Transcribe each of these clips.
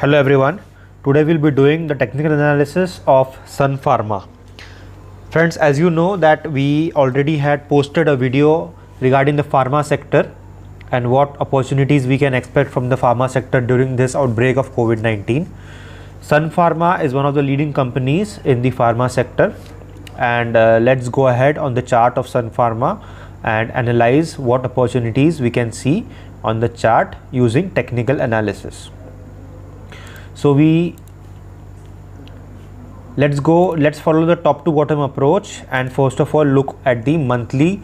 Hello everyone. Today we'll be doing the technical analysis of Sun Pharma. Friends, as you know that we already had posted a video regarding the pharma sector and what opportunities we can expect from the pharma sector during this outbreak of COVID-19. Sun Pharma is one of the leading companies in the pharma sector, and let's go ahead on the chart of Sun Pharma and analyze what opportunities we can see on the chart using technical analysis. So let's follow the top to bottom approach and first of all look at the monthly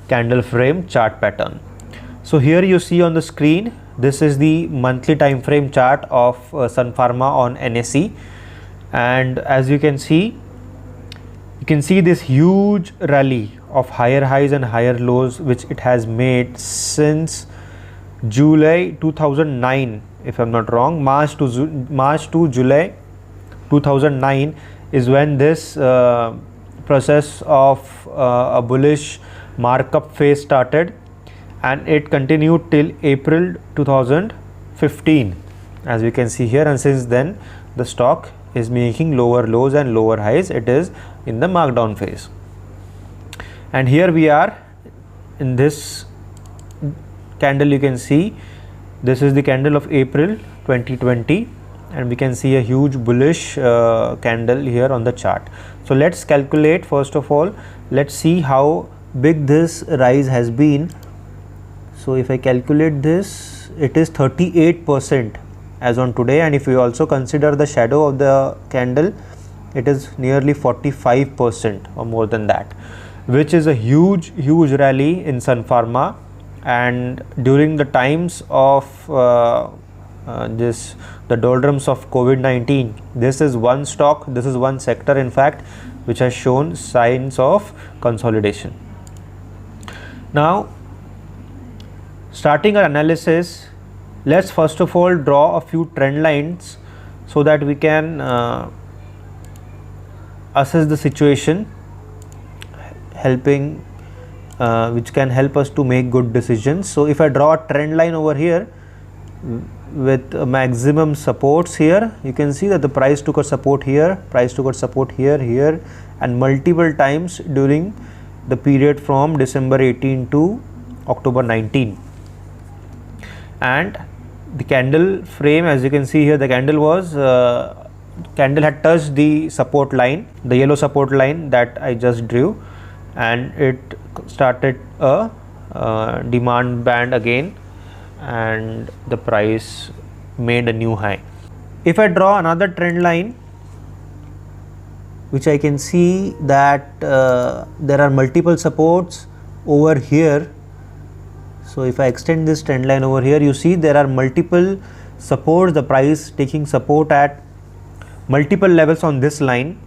candle frame chart pattern. So here you see on the screen, this is the monthly time frame chart of Sun Pharma on NSE, and as you can see this huge rally of higher highs and higher lows which it has made since July 2009, if I'm not wrong. March to July 2009 is when this process of a bullish markup phase started, and it continued till April 2015, as we can see here, and since then the stock is making lower lows and lower highs. It is in the markdown phase, and here we are in this candle. You can see this is the candle of April 2020, and we can see a huge bullish candle here on the chart. So let's calculate. First of all, let's see how big this rise has been. So if I calculate this, it is 38% as on today, and if we also consider the shadow of the candle, it is nearly 45% or more than that, which is a huge rally in Sun Pharma. And during the times of the doldrums of COVID-19, this is one stock, this is one sector in fact which has shown signs of consolidation. Now, starting our analysis, let's first of all draw a few trend lines so that we can assess the situation, which can help us to make good decisions. So if I draw a trend line over here with maximum supports here, you can see that the price took a support here, here, and multiple times during the period from December 18 to October 19. And the candle frame, as you can see here, the candle had touched the support line, the yellow support line that I just drew, and it started a demand band again, and the price made a new high. If I draw another trend line, which I can see that there are multiple supports over here. So if I extend this trend line over here, you see there are multiple supports, the price taking support at multiple levels on this line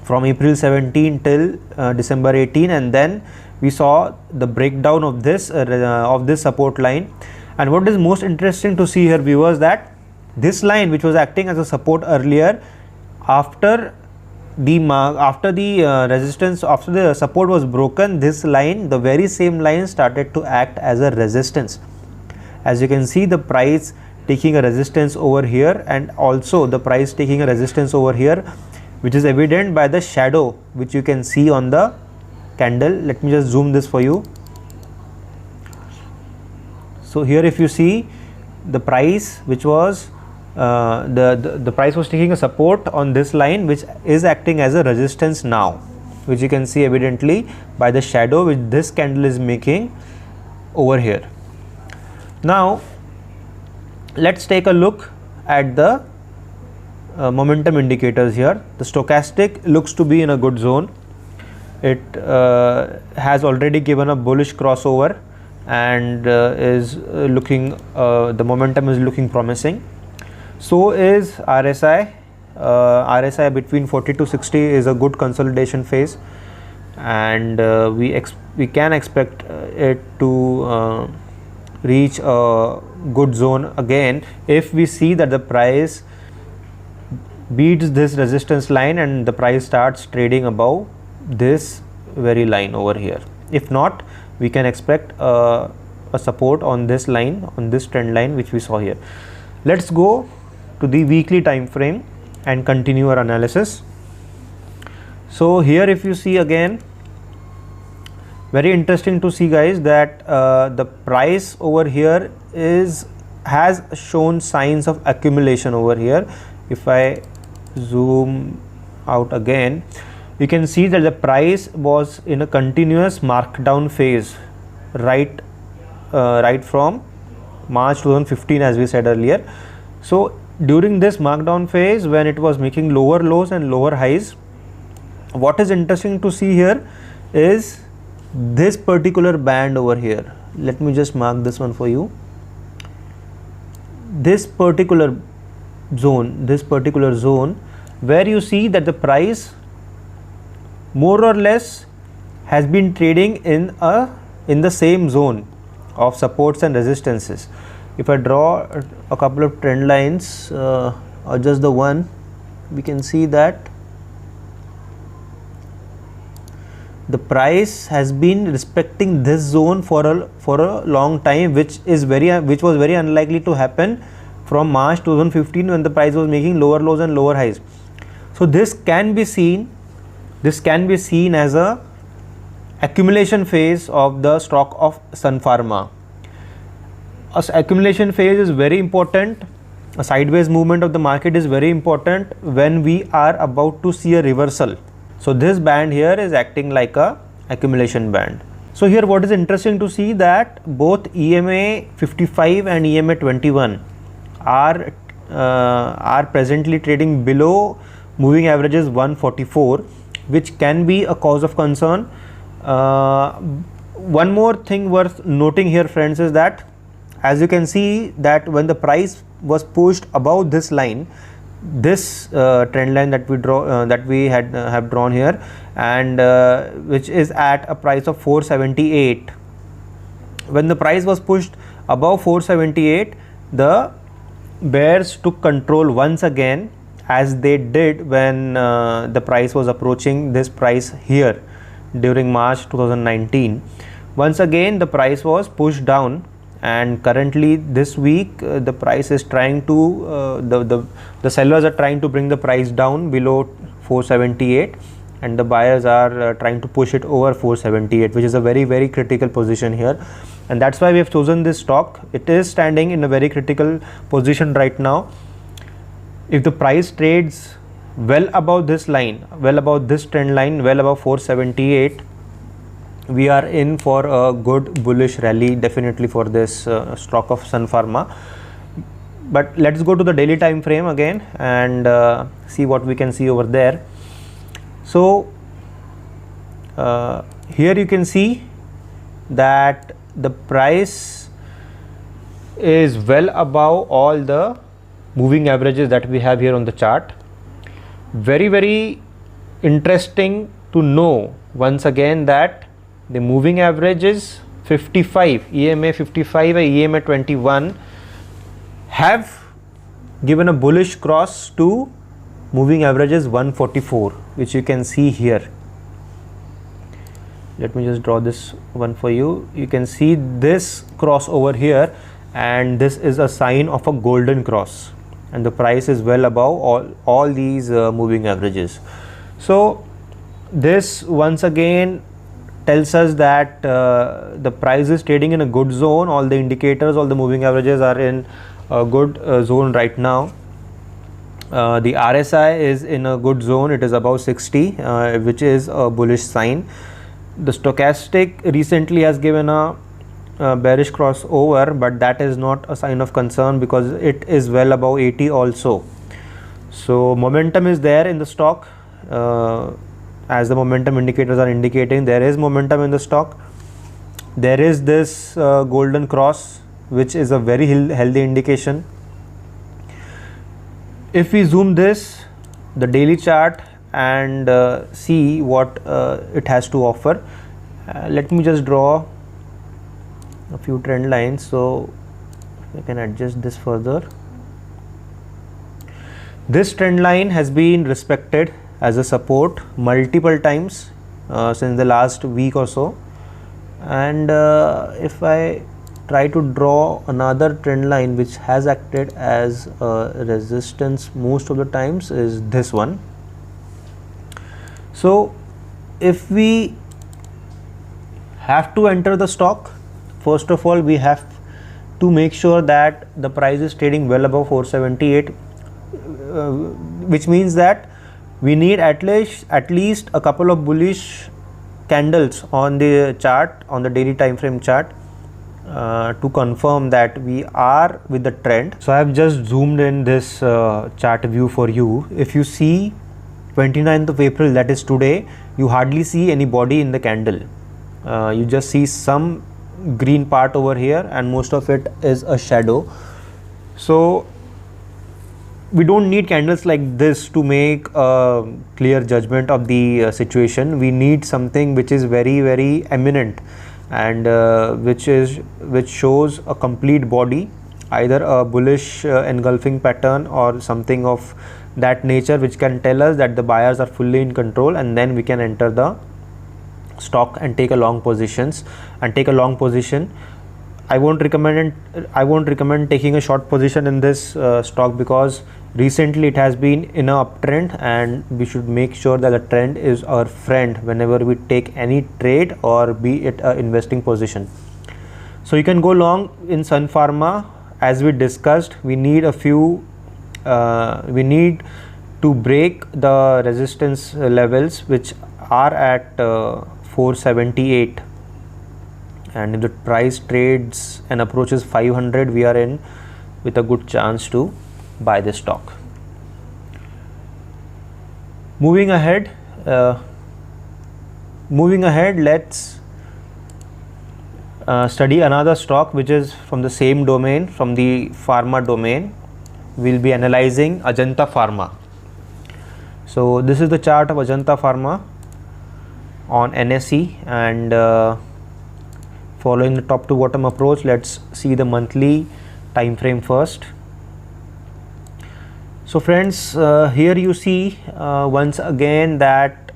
from April 17 till December 18, and then we saw the breakdown of this support line. And what is most interesting to see here, viewers, that this line which was acting as a support earlier, after the support was broken, this line, the very same line, started to act as a resistance. As you can see, the price taking a resistance over here, and also the price taking a resistance over here, which is evident by the shadow which you can see on the candle. Let me just zoom this for you. So here if you see the price, which was the price was taking a support on this line, which is acting as a resistance now, which you can see evidently by the shadow which this candle is making over here. Now let's take a look at the momentum indicators here. The stochastic looks to be in a good zone. It has already given a bullish crossover and is looking, the momentum is looking promising. So is RSI. RSI between 40 to 60 is a good consolidation phase, and we can expect it to reach a good zone again if we see that the price beats this resistance line and the price starts trading above this very line over here. If not, we can expect a support on this line, on this trend line which we saw here. Let's go to the weekly time frame and continue our analysis. So here if you see again, very interesting to see guys that the price over here has shown signs of accumulation over here. If I zoom out again, you can see that the price was in a continuous markdown phase right from March 2015, as we said earlier. So during this markdown phase, when it was making lower lows and lower highs, what is interesting to see here is this particular band over here. Let me just mark this one for you. This particular zone where you see that the price more or less has been trading in the same zone of supports and resistances. If I draw a couple of trend lines or just the one, we can see that the price has been respecting this zone for a long time, which was very unlikely to happen from March 2015 when the price was making lower lows and lower highs. So this can be seen as a accumulation phase of the stock of Sun Pharma. Accumulation phase is very important. A sideways movement of the market is very important when we are about to see a reversal. So this band here is acting like a accumulation band. So here what is interesting to see that both EMA 55 and EMA 21 are presently trading below moving averages 144, which can be a cause of concern. One more thing worth noting here, friends, is that as you can see that when the price was pushed above this line, this trend line that we have drawn here, and which is at a price of 478, when the price was pushed above 478, the bears took control once again, as they did when the price was approaching this price here during March 2019. Once again the price was pushed down, and currently this week the price is trying to the sellers are trying to bring the price down below 478, and the buyers are trying to push it over 478, which is a very, very critical position here. And that's why we have chosen this stock. It is standing in a very critical position right now. If the price trades well above this line, well above this trend line, well above 478, we are in for a good bullish rally definitely for this stock of Sun Pharma. But let's go to the daily time frame again and see what we can see over there. So here you can see that the price is well above all the moving averages that we have here on the chart. Very, very interesting to know once again that the moving averages 55, EMA 55 and EMA 21 have given a bullish cross to moving averages 144, which you can see here. Let me just draw this one for you. You can see this cross over here, and this is a sign of a golden cross, and the price is well above all these moving averages. So this once again tells us that the price is trading in a good zone. All the indicators, all the moving averages are in a good zone right now. The RSI is in a good zone. It is above 60, which is a bullish sign. The stochastic recently has given a bearish crossover, but that is not a sign of concern because it is well above 80 also. So momentum is there in the stock, as the momentum indicators are indicating. There is momentum in the stock. There is this golden cross, which is a very healthy indication. If we zoom this, the daily chart, and see what it has to offer, let me just draw a few trend lines so I can adjust this further. This trend line has been respected as a support multiple times since the last week or so, and if I try to draw another trend line which has acted as a resistance most of the times is this one. So if we have to enter the stock, first of all we have to make sure that the price is trading well above 478, which means that we need at least a couple of bullish candles on the chart, on the daily time frame chart, to confirm that we are with the trend. So I have just zoomed in this chart view for you. If you see 29th of April, that is today, you hardly see any body in the candle. You just see some green part over here and most of it is a shadow. So we don't need candles like this to make a clear judgment of the situation. We need something which is very eminent and which shows a complete body, either a bullish engulfing pattern or something of that nature, which can tell us that the buyers are fully in control, and then we can enter the stock and take a long position. I won't recommend taking a short position in this stock, because recently it has been in an uptrend and we should make sure that the trend is our friend whenever we take any trade or be it an investing position. So you can go long in Sun Pharma. As we discussed, we need we need to break the resistance levels which are at 478, and if the price trades and approaches 500, we are in with a good chance to buy this stock. Moving ahead, let's study another stock which is from the same domain, from the pharma domain. We'll be analyzing Ajanta Pharma. So this is the chart of Ajanta Pharma on NSE, and following the top to bottom approach, let's see the monthly time frame first. So friends, here you see once again that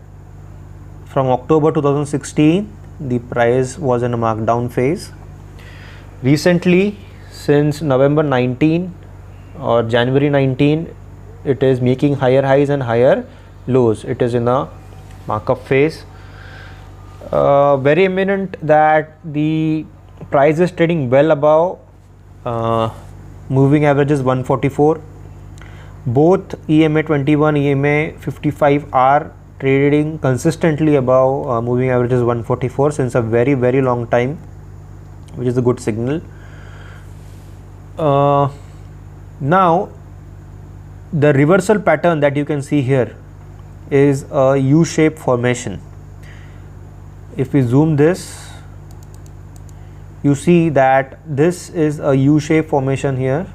from October 2016 the price was in a markdown phase. Recently, since November 19 or January 19, it is making higher highs and higher lows. It is in a markup phase. Very imminent that the price is trading well above moving averages 144. Both EMA 21, EMA 55 are trading consistently above moving averages 144 since a very long time, which is a good signal. Now the reversal pattern that you can see here is a U-shaped formation. If we zoom this, you see that this is a U-shaped formation here.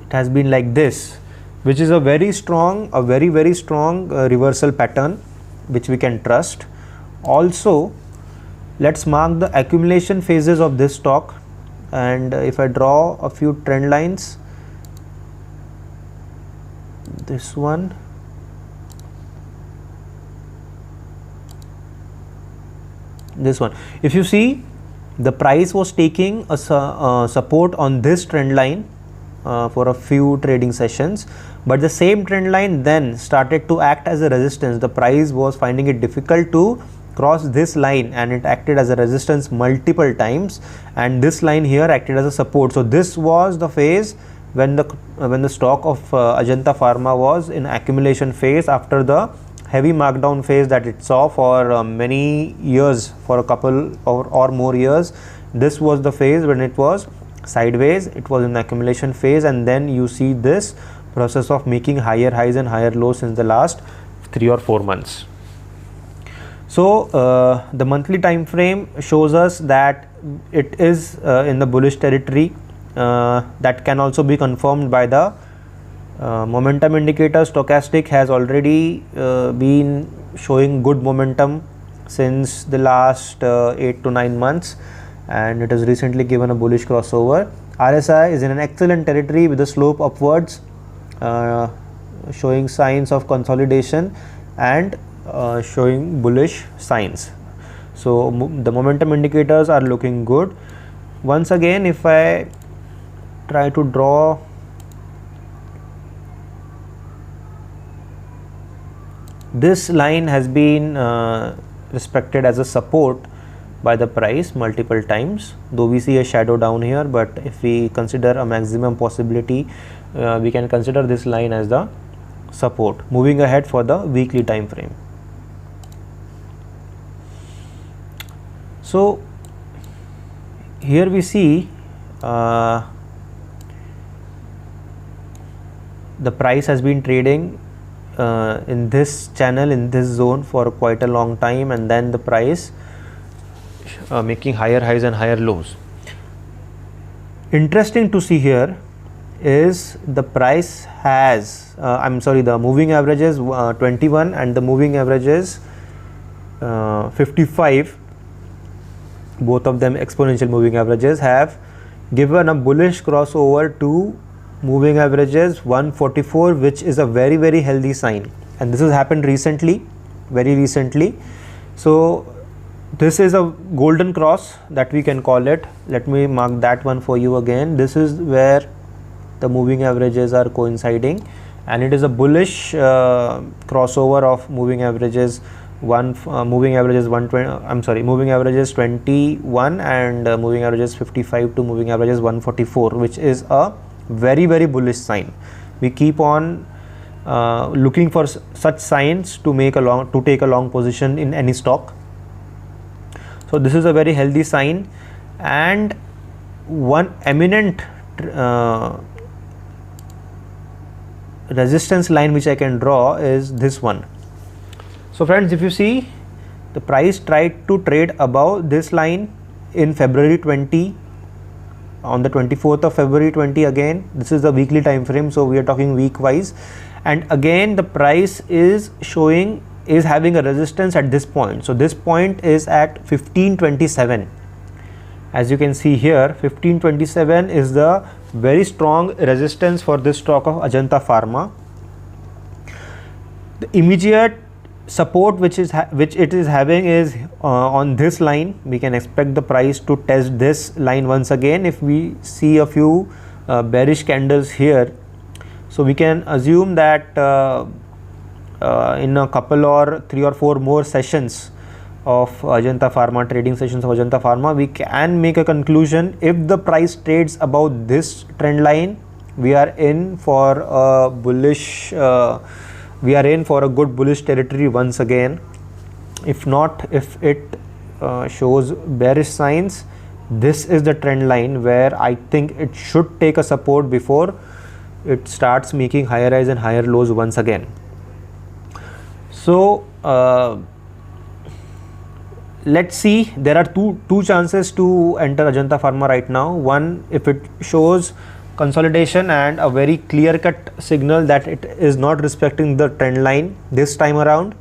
It has been like this, which is a very strong reversal pattern which we can trust. Also, let's mark the accumulation phases of this stock, and if I draw a few trend lines, this one, this one, if you see, the price was taking a support on this trend line for a few trading sessions, but the same trend line then started to act as a resistance. The price was finding it difficult to cross this line and it acted as a resistance multiple times, and this line here acted as a support. So this was the phase when the stock of Ajanta Pharma was in accumulation phase after the heavy markdown phase that it saw for many years, for a couple or more years. This was the phase when it was sideways, it was in the accumulation phase, and then you see this process of making higher highs and higher lows since the last 3 or 4 months. So the monthly time frame shows us that it is in the bullish territory. That can also be confirmed by the momentum indicator. Stochastic has already been showing good momentum since the last 8 to 9 months, and it has recently given a bullish crossover. RSI is in an excellent territory with a slope upwards, showing signs of consolidation and showing bullish signs. So the momentum indicators are looking good. Once again, if I try to draw this line, has been respected as a support by the price multiple times, though we see a shadow down here, but if we consider a maximum possibility, we can consider this line as the support. Moving ahead for the weekly time frame. So here we see the price has been trading in this channel, in this zone for quite a long time, and then the price making higher highs and higher lows. Interesting to see here is the price has the moving average is 21 and the moving average is 55. Both of them exponential moving averages have given a bullish crossover to moving averages 144, which is a very, very healthy sign, and this has happened recently, very recently. So this is a golden cross that we can call it. Let me mark that one for you again. This is where the moving averages are coinciding, and it is a bullish crossover of moving averages moving averages 120 moving averages 21 and moving averages 55 to moving averages 144, which is a very, very bullish sign. We keep on looking for such signs to take a long position in any stock. So this is a very healthy sign, and one eminent resistance line which I can draw is this one. So friends, if you see, the price tried to trade above this line in February 20, on the 24th of February 20 again. This is the weekly time frame, so we are talking week wise, and again the price is having a resistance at this point. So this point is at 1527. As you can see here, 1527 is the very strong resistance for this stock of Ajanta Pharma. The immediate support which it is having is on this line. We can expect the price to test this line once again if we see a few bearish candles here. So we can assume that in a couple or 3 or 4 more sessions of Ajanta Pharma, trading sessions of Ajanta Pharma, we can make a conclusion. If the price trades above this trend line, we are in for a bullish we are in for a good bullish territory once again. If not, if it shows bearish signs, this is the trend line where I think it should take a support before it starts making higher highs and higher lows once again. So let's see, there are two chances to enter Ajanta Pharma right now. One, if it shows consolidation and a very clear-cut signal that it is not respecting the trend line this time around,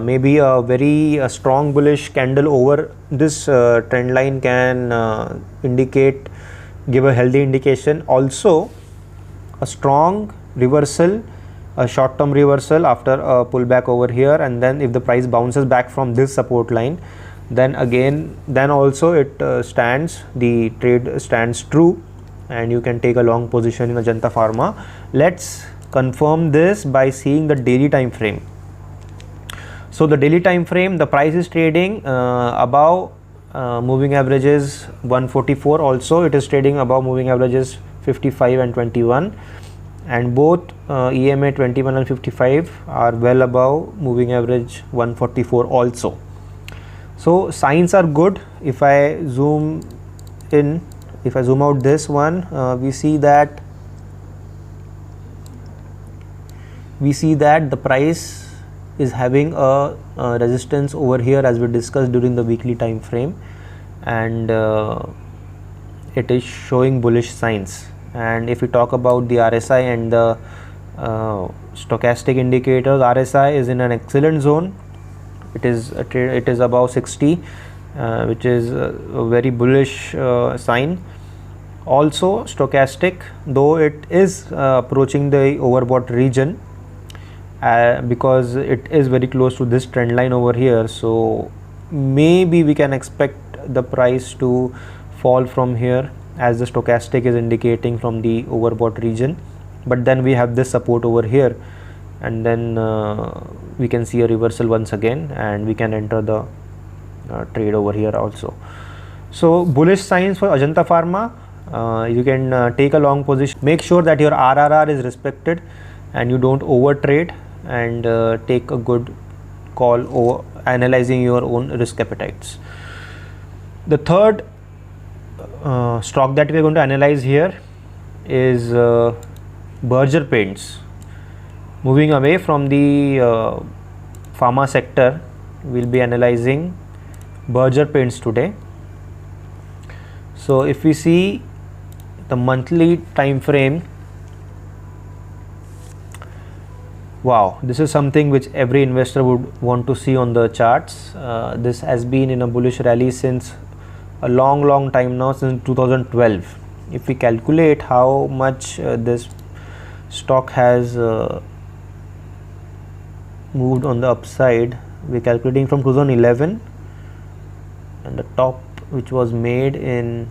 maybe a very strong bullish candle over this trend line can give a healthy indication. Also, a strong reversal, a short-term reversal after a pullback over here, and then if the price bounces back from this support line, then also it the trade stands true, and you can take a long position in Ajanta Pharma. Let's confirm this by seeing the daily time frame. So the daily time frame, the price is trading above moving averages 144. Also it is trading above moving averages 55 and 21, and both EMA 21 and 55 are well above moving average 144 also. So signs are good. If I zoom out this one, we see that the price is having a resistance over here, as we discussed during the weekly time frame, and it is showing bullish signs. And if we talk about the RSI and the stochastic indicators, RSI is in an excellent zone. It is above 60, which is a very bullish sign. Also stochastic, though it is approaching the overbought region because it is very close to this trend line over here, so maybe we can expect the price to fall from here, as the stochastic is indicating from the overbought region. But then we have this support over here, and then we can see a reversal once again, and we can enter the trade over here also. So bullish signs for Ajanta Pharma. You can take a long position. Make sure that your RRR is respected and you don't over trade, and take a good call over analyzing your own risk appetites. The third stock that we are going to analyze here is Berger Paints. Moving away from the pharma sector, we'll be analyzing Berger Paints today. So if we see the monthly time frame, wow, this is something which every investor would want to see on the charts. This has been in a bullish rally since a long time now, since 2012. If we calculate how much this stock has moved on the upside, we're calculating from 2011, and the top which was made in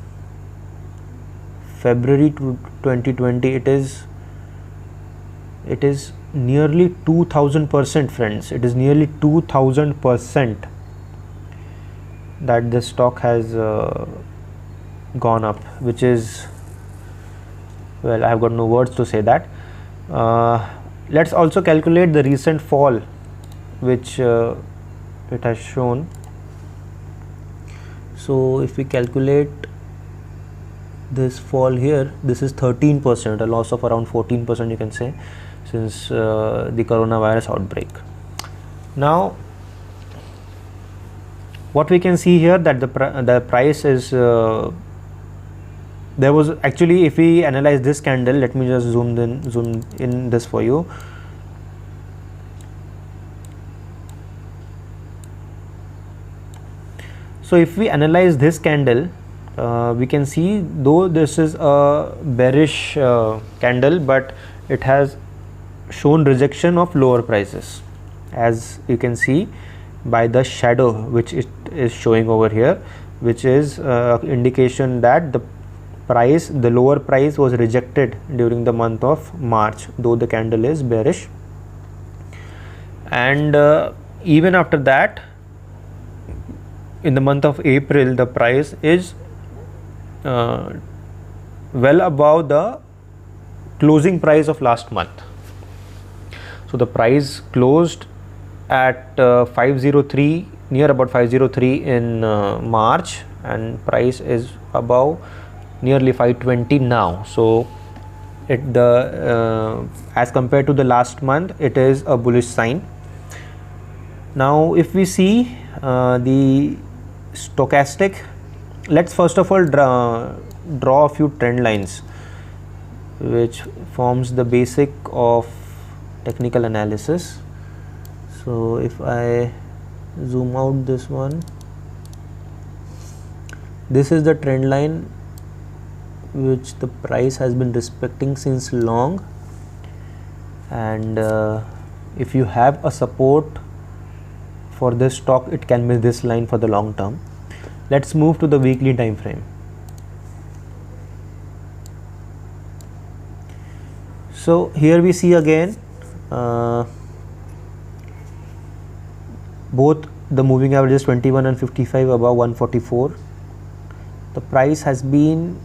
February 2020, it is nearly 2000%, friends. It is nearly 2000% that the stock has gone up, which is, well, I have got no words to say that. Let's also calculate the recent fall which it has shown. So if we calculate this fall here, this is 13%, a loss of around 14%, you can say, since the coronavirus outbreak. Now what we can see here, that the price is there was actually, if we analyze this candle, let me just zoom in this for you. So if we analyze this candle, we can see, though this is a bearish candle, but it has shown rejection of lower prices, as you can see by the shadow which it is showing over here, which is indication that the lower price was rejected during the month of March, though the candle is bearish. And even after that, in the month of April, the price is well above the closing price of last month. So the price closed at 503, near about 503 in March, and price is above nearly 520 now. So as compared to the last month, it is a bullish sign. Now if we see the stochastic, let's first of all draw a few trend lines which forms the basic of technical analysis. So if I zoom out this one, this is the trend line which the price has been respecting since long, and if you have a support for this stock, it can be this line for the long term. Let's move to the weekly time frame. So here we see again both the moving averages 21 and 55 above 144. The price has been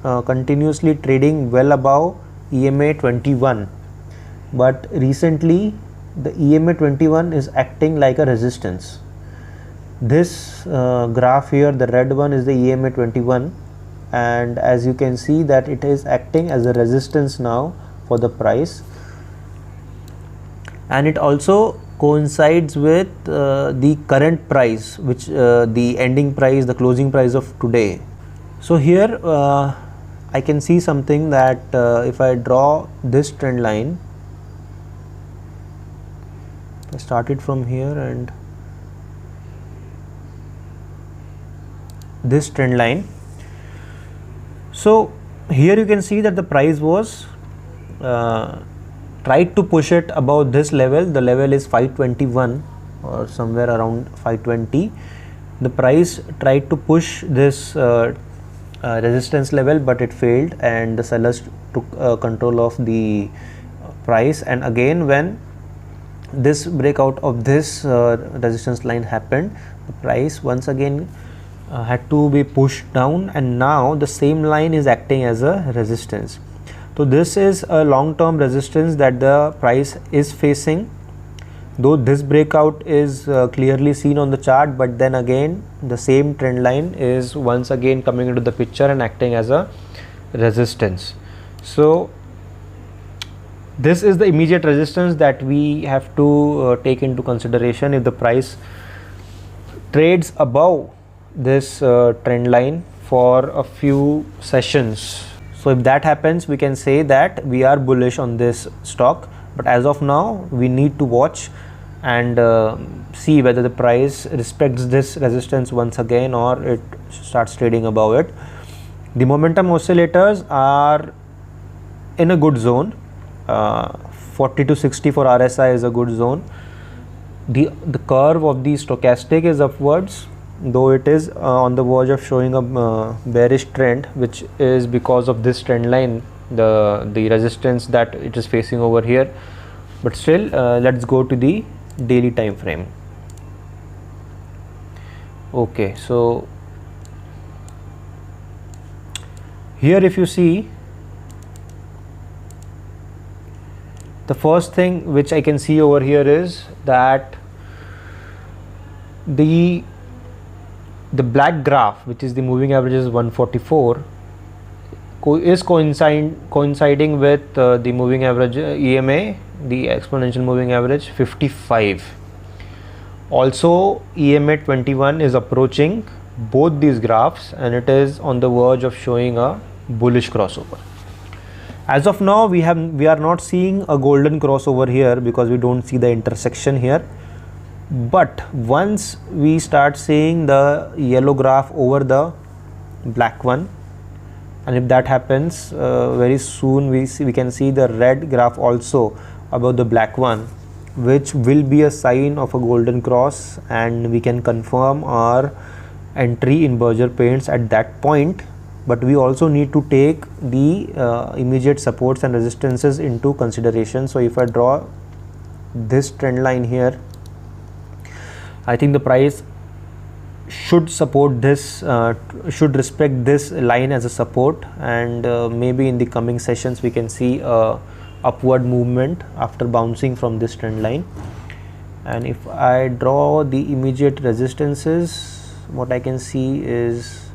continuously trading well above EMA 21, but recently the EMA 21 is acting like a resistance. This graph here, the red one, is the EMA 21, and as you can see that it is acting as a resistance now for the price, and it also coincides with the current price, which the ending price, the closing price of today. So here I can see something that if I draw this trend line, I started from here and this trend line. So here you can see that the price was tried to push it above this level. The level is 521 or somewhere around 520, The price tried to push this resistance level, but it failed, and the sellers took control of the price. And again, when this breakout of this resistance line happened, the price once again had to be pushed down, and now the same line is acting as a resistance. So this is a long-term resistance that the price is facing, though this breakout is clearly seen on the chart, but then again the same trend line is once again coming into the picture and acting as a resistance. So this is the immediate resistance that we have to take into consideration if the price trades above this trend line for a few sessions. So if that happens, we can say that we are bullish on this stock, but as of now we need to watch and see whether the price respects this resistance once again or it starts trading above it. The momentum oscillators are in a good zone. 40 to 60 for RSI is a good zone. The curve of the stochastic is upwards, though it is on the verge of showing a bearish trend, which is because of this trend line, the resistance that it is facing over here. But still, let's go to the daily time frame. Okay, so here if you see, the first thing which I can see over here is that the black graph, which is the moving average, is 144, is coinciding with the moving average EMA, the exponential moving average 55. Also EMA 21 is approaching both these graphs, and it is on the verge of showing a bullish crossover. As of now, we are not seeing a golden crossover here because we don't see the intersection here. But once we start seeing the yellow graph over the black one, and if that happens, very soon we can see the red graph also above the black one, which will be a sign of a golden cross, and we can confirm our entry in Berger Paints at that point. But we also need to take the immediate supports and resistances into consideration. So if I draw this trend line here, I think the price should support this, should respect this line as a support, and maybe in the coming sessions we can see a upward movement after bouncing from this trend line. And if I draw the immediate resistances, what I can see is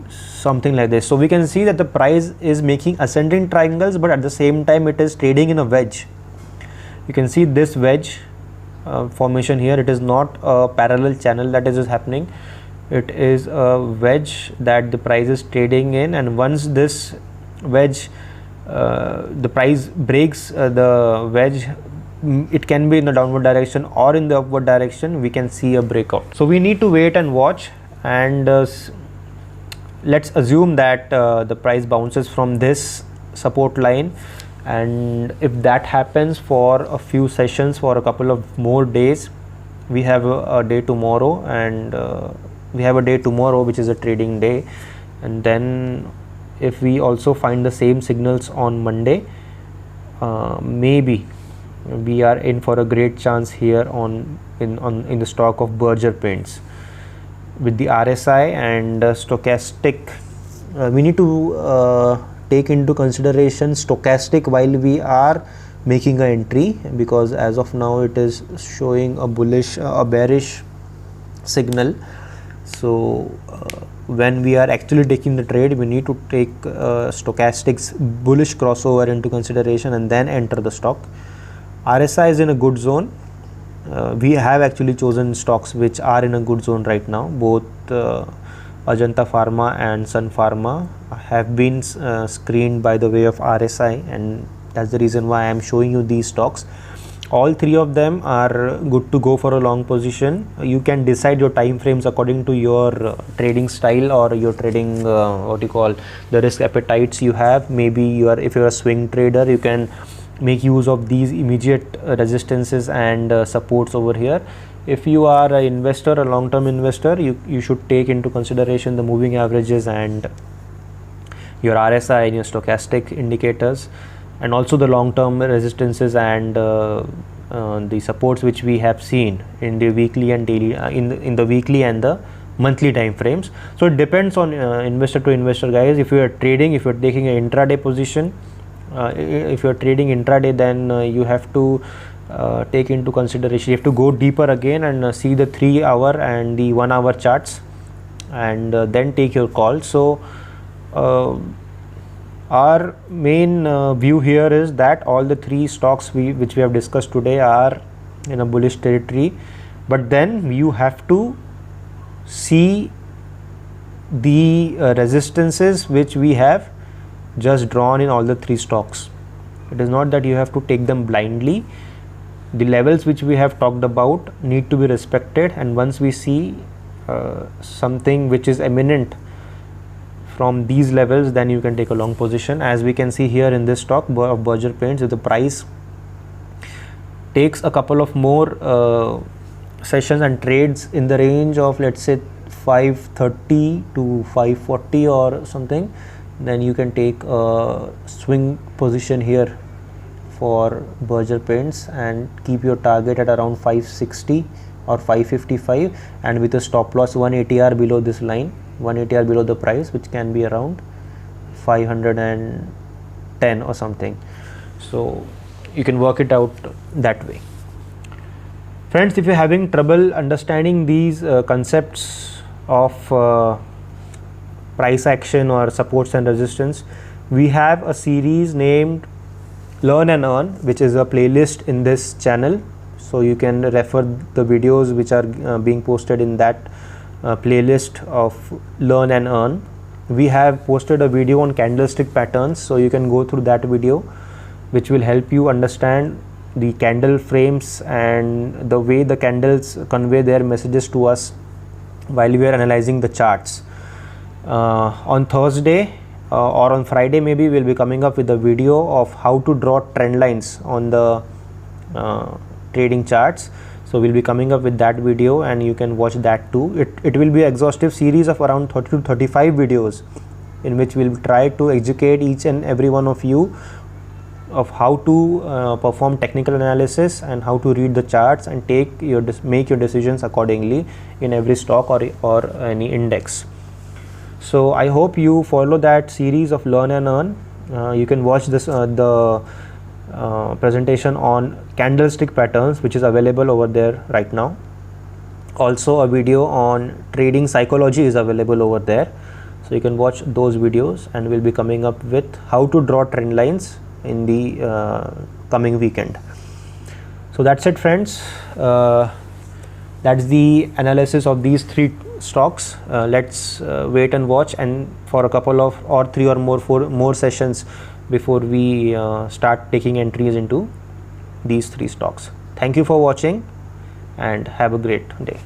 something like this. So we can see that the price is making ascending triangles, but at the same time it is trading in a wedge. You can see this wedge formation here. It is not a parallel channel that is happening, it is a wedge that the price is trading in, and once this wedge the price breaks the wedge, it can be in the downward direction or in the upward direction, we can see a breakout. So we need to wait and watch, and let's assume that the price bounces from this support line, and if that happens for a few sessions, for a couple of more days, we have a day tomorrow, and we have a day tomorrow which is a trading day, and then if we also find the same signals on Monday, maybe we are in for a great chance here in the stock of Berger Paints. With the RSI and stochastic, we need to take into consideration stochastic while we are making an entry, because as of now it is showing a bullish a bearish signal. So when we are actually taking the trade, we need to take stochastic's bullish crossover into consideration and then enter the stock. RSI is in a good zone. We have actually chosen stocks which are in a good zone right now. Both Ajanta Pharma and Sun Pharma have been screened by the way of RSI, and that's the reason why I am showing you these stocks. All three of them are good to go for a long position. You can decide your time frames according to your trading style or your trading the risk appetites you have. Maybe if you're a swing trader, you can make use of these immediate resistances and supports over here. If you are an investor, a long-term investor, you should take into consideration the moving averages and your RSI and your stochastic indicators, and also the long-term resistances and the supports which we have seen in the weekly and daily in the weekly and the monthly time frames. So it depends on investor to investor, guys. If you are trading, if you are taking an intraday position, if you are trading intraday, then you have to take into consideration, you have to go deeper again and see the 3-hour and the 1-hour charts, and then take your call. So our main view here is that all the 3 stocks which we have discussed today are in a bullish territory, but then you have to see the resistances which we have just drawn in all the 3 stocks. It is not that you have to take them blindly. The levels which we have talked about need to be respected, and once we see something which is eminent from these levels, then you can take a long position. As we can see here in this stock of Berger Paints, if the price takes a couple of more sessions and trades in the range of, let's say, 530 to 540 or something, then you can take a swing position here for Berger Paints and keep your target at around 560 or 555, and with a stop loss 180R below this line, 180R below the price, which can be around 510 or something. So you can work it out that way. Friends, if you're having trouble understanding these concepts of price action or supports and resistance, we have a series named Learn and Earn, which is a playlist in this channel. So you can refer the videos which are being posted in that playlist of Learn and Earn. We have posted a video on candlestick patterns, so you can go through that video, which will help you understand the candle frames and the way the candles convey their messages to us while we are analyzing the charts. On Thursday or on Friday maybe, we'll be coming up with a video of how to draw trend lines on the trading charts. So we'll be coming up with that video, and you can watch that too. It will be an exhaustive series of around 30 to 35 videos in which we'll try to educate each and every one of you of how to perform technical analysis and how to read the charts and make your decisions accordingly in every stock or any index. So I hope you follow that series of Learn and Earn. You can watch this the presentation on candlestick patterns, which is available over there right now. Also a video on trading psychology is available over there, so you can watch those videos, and we'll be coming up with how to draw trend lines in the coming weekend. So that's it, friends. That's the analysis of these 3 stocks. Let's wait and watch and for a couple of or 3 or 4 more sessions before we start taking entries into these 3 stocks. Thank you for watching and have a great day.